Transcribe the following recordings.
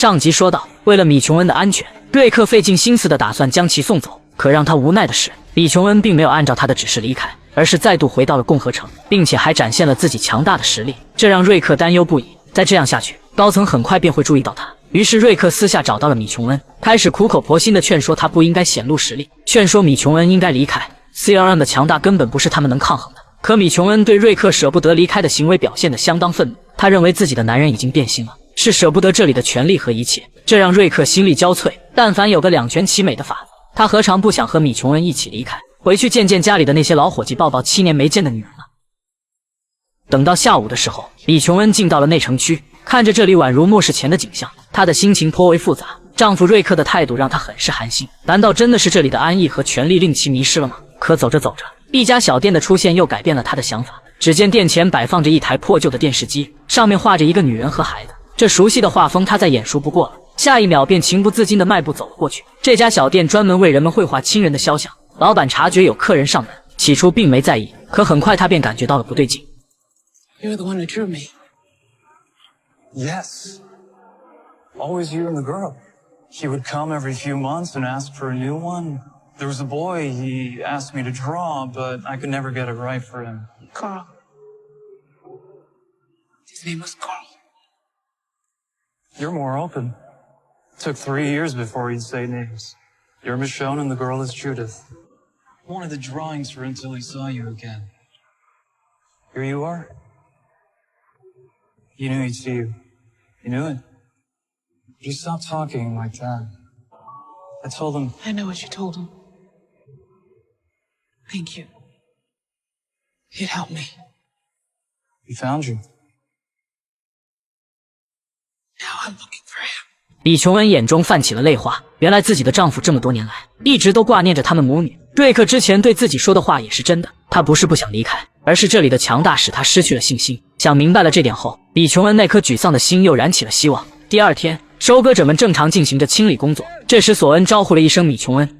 上集说到，为了米琼恩的安全，瑞克费尽心思的打算将其送走。可让他无奈的是，李琼恩并没有按照他的指示离开，而是再度回到了共和城，并且还展现了自己强大的实力，这让瑞克担忧不已。再这样下去，高层很快便会注意到他。于是瑞克私下找到了米琼恩，开始苦口婆心的劝说他不应该显露实力，劝说米琼恩应该离开。CRM 的强大根本不是他们能抗衡的。可米琼恩对瑞克舍不得离开的行为表现得相当愤怒，他认为自己的男人已经变心了，是舍不得这里的权利和一切，这让瑞克心力交瘁。但凡有个两全其美的法子，他何尝不想和米琼恩一起离开，回去见见家里的那些老伙计，抱抱7年没见的女儿呢？等到下午的时候，李琼恩进到了内城区，看着这里宛如末世前的景象，她的心情颇为复杂。丈夫瑞克的态度让她很是寒心，难道真的是这里的安逸和权力令其迷失了吗？可走着走着，一家小店的出现又改变了她的想法。只见店前摆放着一台破旧的电视机，上面画着一个女人和孩子，这熟悉的画风她再眼熟不过了。下一秒便情不自禁的迈步走了过去。这家小店专门为人们绘画亲人的肖像，老板察觉有客人上门，起初并没在意，可很快他便感觉到了不对劲。You're the one who drew me. Yes. Always you and the girl. He would come every few months and ask for a new one. There was a boy he asked me to draw, but I could never get it right for him. Carl. His name was Carl. You're more open. Took 3 years before he'd say names. You're Michonne and the girl is Judith. Wanted the drawings for until he saw you again. Here you are. He knew he'd see you. He knew it. But he stopped talking like that. I told him... I know what you told him. Thank you. It helped me. He found you. Now I'm looking for him. 李琼恩眼中泛起了泪花，原来自己的丈夫这么多年来一直都挂念着他们母女。瑞克之前对自己说的话也是真的，他不是不想离开，而是这里的强大使他失去了信心。想明白了这点后，李琼恩那颗沮丧的心又燃起了希望。第二天，收割者们正常进行着清理工作，这时索恩招呼了一声米琼恩。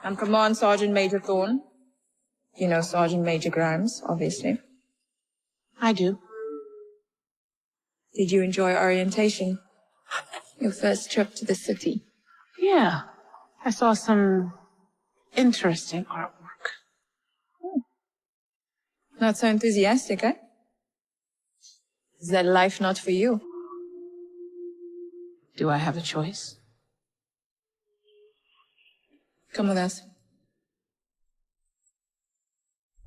I'm Command Sergeant Major Thorne. You know Sergeant Major Grimes, obviously. I do. Did you enjoy orientation? Your first trip to the city? Yeah. I saw some interesting artwork. Not so enthusiastic, eh? Is that life not for you? Do I have a choice? Come with us.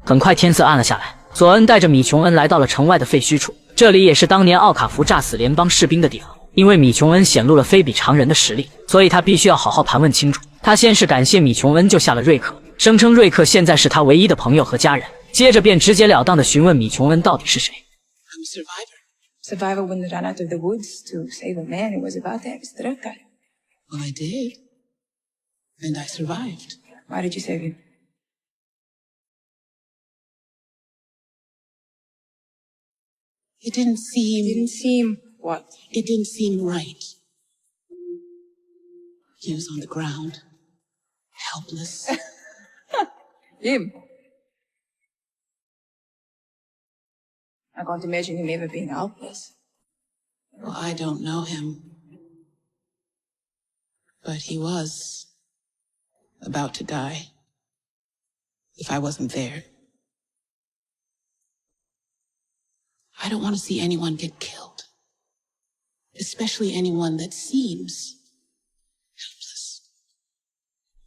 很快天色暗了下来，索恩带着米琼恩来到了城外的废墟处，这里也是当年奥卡福炸死联邦士兵的地方。因为米琼恩显露了非比常人的实力，所以他必须要好好盘问清楚。他先是感谢米琼恩救下了瑞克，声称瑞克现在是他唯一的朋友和家人，接着便直截了当地询问米琼恩到底是谁。I'm a survivor. Survivor wouldn't run out of the woods to save a man who was about to have his throat cut. Well, I did. And I survived. Why did you save him? It didn't seem What? It didn't seem right. He was on the ground, helpless. Him? I can't imagine him ever being helpless. Well, I don't know him. But he was about to die. If I wasn't there. I don't want to see anyone get killed. Especially anyone that seems helpless.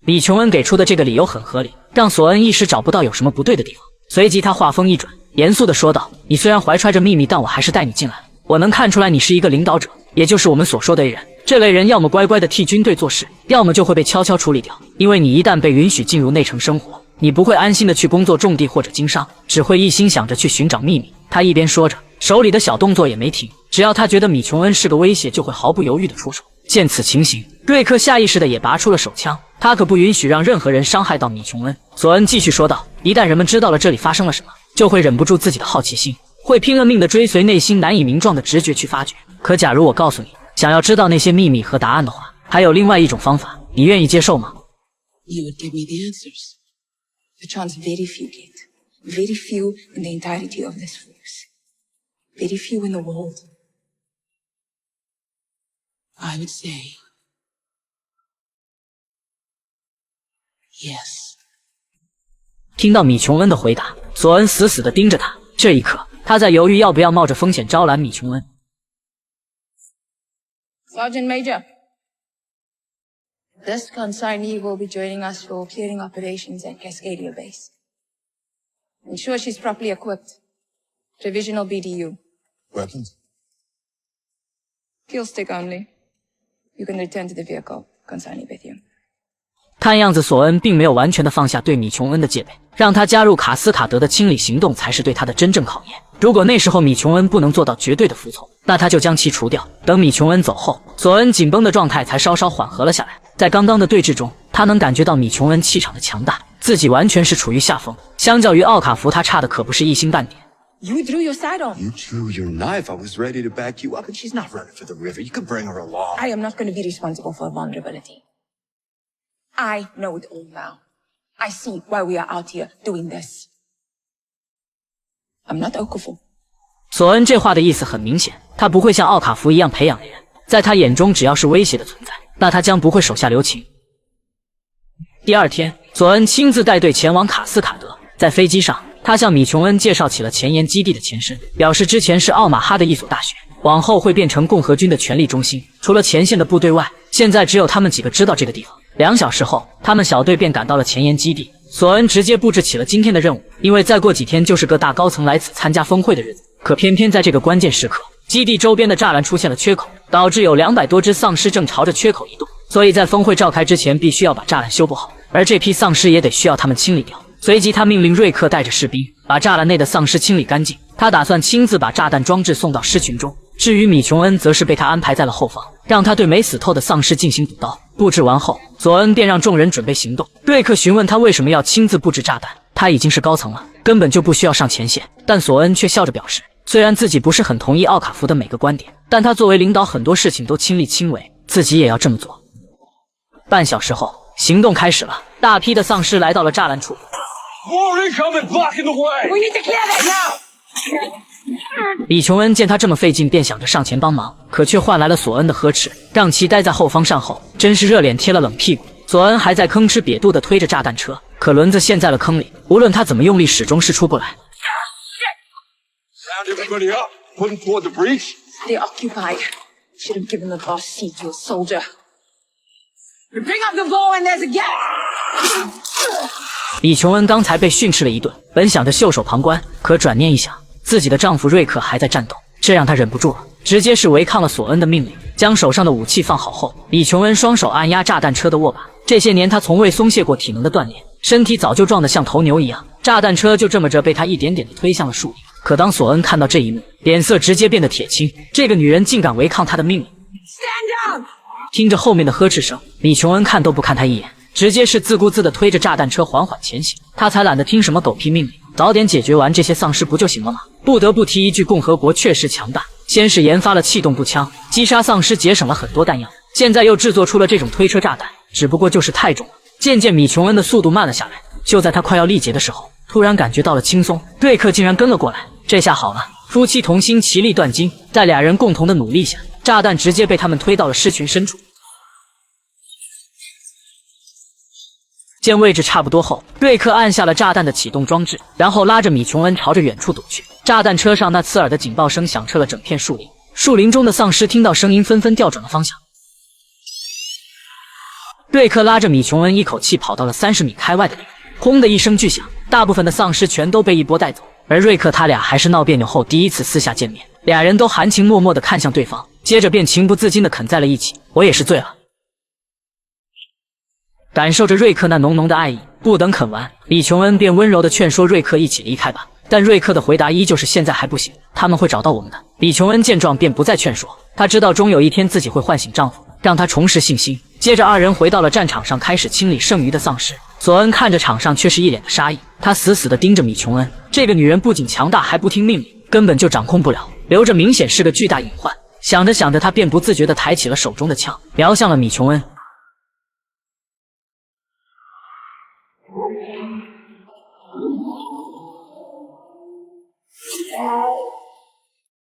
李琼恩给出的这个理由很合理，让索恩一时找不到有什么不对的地方。随即他话锋一转，严肃地说道：“你虽然怀揣着秘密，但我还是带你进来了。我能看出来你是一个领导者，也就是我们所说的 A 人。这类人要么乖乖地替军队做事，要么就会被悄悄处理掉。因为你一旦被允许进入内城生活，你不会安心地去工作种地或者经商，只会一心想着去寻找秘密。”他一边说着，手里的小动作也没停。只要他觉得米琼恩是个威胁，就会毫不犹豫地出手。见此情形，瑞克下意识地也拔出了手枪，他可不允许让任何人伤害到米琼恩。索恩继续说道：“一旦人们知道了这里发生了什么，就会忍不住自己的好奇心，会拼了命地追随内心难以名状的直觉去发掘。可假如我告诉你，想要知道那些秘密和答案的话，还有另外一种方法，你愿意接受吗？” You would give me the answers. The chance very few get. Very few in the entirety of this force. Very few in the world. I would say yes. 听到米琼恩的回答，索恩死死地盯着他。这一刻，他在犹豫要不要冒着风险招揽米琼恩。Sergeant Major, this consignee will be joining us for clearing operations at Cascadia Base. Ensure she's properly equipped. Provisional BDU. Weapons? Kill stick only. You can return to the vehicle. Consignee with you. 看样子索恩并没有完全的放下对米琼恩的戒备，让他加入卡斯卡德的清理行动才是对他的真正考验。如果那时候米琼恩不能做到绝对的服从，那他就将其除掉。等米琼恩走后，索恩紧绷的状态才稍稍缓和了下来。在刚刚的对峙中，他能感觉到米琼恩气场的强大，自己完全是处于下风。相较于奥卡福，他差的可不是一星半点。You drew your sidearm. You drew your knife. I was ready to back you up, and she's not running for the river. You can bring her along. I am not going to be responsible for a vulnerability. I know it all now. I see why we are out here doing this. I'm not Okafor. 索恩这话的意思很明显，他不会像奥卡福一样培养的人，在他眼中只要是威胁的存在，那他将不会手下留情。第二天，索恩亲自带队前往卡斯卡德，在飞机上，他向米琼恩介绍起了前沿基地的前身，表示之前是奥马哈的一所大学，往后会变成共和军的权力中心。除了前线的部队外，现在只有他们几个知道这个地方。2小时后，他们小队便赶到了前沿基地。索恩直接布置起了今天的任务，因为再过几天就是各大高层来此参加峰会的日子。可偏偏在这个关键时刻，基地周边的栅栏出现了缺口，导致有200多只丧尸正朝着缺口移动。所以在峰会召开之前，必须要把栅栏修补好，而这批丧尸也得需要他们清理掉。随即，他命令瑞克带着士兵把栅栏内的丧尸清理干净。他打算亲自把炸弹装置送到狮群中。至于米琼恩，则是被他安排在了后方，让他对没死透的丧尸进行补刀。布置完后，索恩便让众人准备行动。瑞克询问他为什么要亲自布置炸弹，他已经是高层了，根本就不需要上前线。但索恩却笑着表示，虽然自己不是很同意奥卡福的每个观点，但他作为领导，很多事情都亲力亲为，自己也要这么做。半小时后，行动开始了，大批的丧尸来到了栅栏处。More incoming blocking the way! We need to clear that now! 李琼恩见他这么费劲，便想着上前帮忙，可却换来了索恩的呵斥，让其待在后方善后，真是热脸贴了冷屁股。索恩还在吭哧瘪肚地推着炸弹车，可轮子陷在了坑里，无论他怎么用力，始终是出不来。Round everybody up. Put them toward the breach. They're occupied. Should have given the boss seat to a soldier. You bring up the ball and there's a gap! 李琼恩刚才被训斥了一顿，本想着袖手旁观，可转念一想，自己的丈夫瑞克还在战斗，这让他忍不住了，直接是违抗了索恩的命令。将手上的武器放好后，李琼恩双手按压炸弹车的握把。这些年他从未松懈过体能的锻炼，身体早就壮得像头牛一样。炸弹车就这么着被他一点点地推向了树林。可当索恩看到这一幕，脸色直接变得铁青，这个女人竟敢违抗他的命令。Stand down! 听着后面的呵斥声，李琼恩看都不看他一眼，直接是自顾自地推着炸弹车缓缓前行。他才懒得听什么狗屁命令，早点解决完这些丧尸不就行了吗？不得不提一句，共和国确实强大。先是研发了气动步枪，击杀丧尸节省了很多弹药，现在又制作出了这种推车炸弹，只不过就是太重了。渐渐米琼恩的速度慢了下来，就在他快要力竭的时候，突然感觉到了轻松，瑞克竟然跟了过来。这下好了，夫妻同心，其利断金。在俩人共同的努力下，炸弹直接被他们推到了狮群深处。见位置差不多后，瑞克按下了炸弹的启动装置，然后拉着米琼恩朝着远处躲去。炸弹车上那刺耳的警报声响彻了整片树林，树林中的丧尸听到声音纷纷调转了方向。瑞克拉着米琼恩一口气跑到了30米开外的地方，轰的一声巨响，大部分的丧尸全都被一波带走。而瑞克他俩还是闹别扭后第一次私下见面，俩人都含情脉脉地看向对方，接着便情不自禁地啃在了一起。我也是醉了。感受着瑞克那浓浓的爱意，不等啃完，李琼恩便温柔地劝说瑞克一起离开吧。但瑞克的回答依旧是现在还不行，他们会找到我们的。李琼恩见状便不再劝说，他知道终有一天自己会唤醒丈夫，让他重拾信心。接着二人回到了战场上，开始清理剩余的丧尸。索恩看着场上却是一脸的杀意，他死死地盯着米琼恩，这个女人不仅强大，还不听命令，根本就掌控不了，留着明显是个巨大隐患。想着想着，他便不自觉地抬起了手中的枪，瞄向了米琼恩。